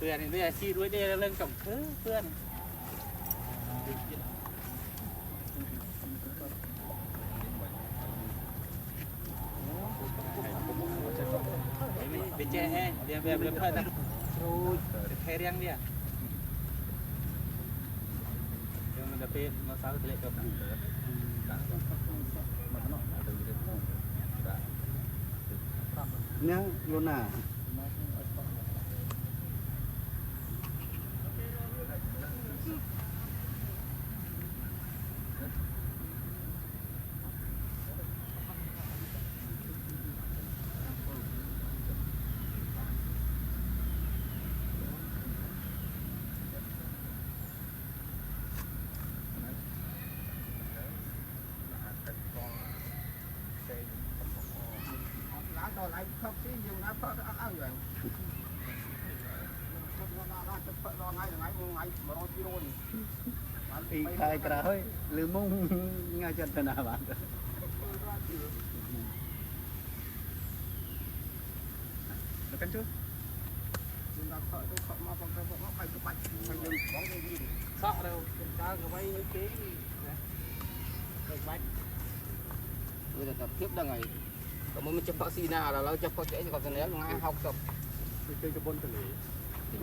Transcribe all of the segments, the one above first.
พื่อนนี่ชีด้วยเรื่องเรื่องกับเพื่อนไปแจ้เดี๋ยวแบบเพื่อนรู้แค่เรื่องเนี่ยเดี๋ยวมันจะเป็นมาสาวทะเลกับเนี่ยโลน่า lại không xí nhiều nó có ăn rồi lo ngay mà lo chi luônอีกใครกระเฮ้ยหรือมุ่งง่ายจันทนาบ้านแล้วกันchú chúng ta sợ tôi sợ mà còn nó phải cái bạch phải dừng bóng cái gì sợ đâu chúng ta có mấy cái bách bây giờ tập tiếp đang ngày còn mình chụp phật xina làเราจะพอเจ๊กับตัวนี้งานhọc tập ไปเจอกระบนทะเล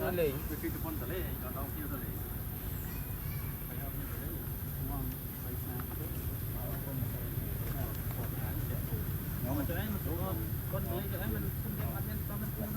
nó liền ไปคือกระบนทะเลเราลองเที่ยวทะเลไปเอาทะเลมองไปน้ำเนาะมันจะได้มันถูกก้นเลยจะได้มันคุ้มยังอันนี้ตอนมันคุ้ม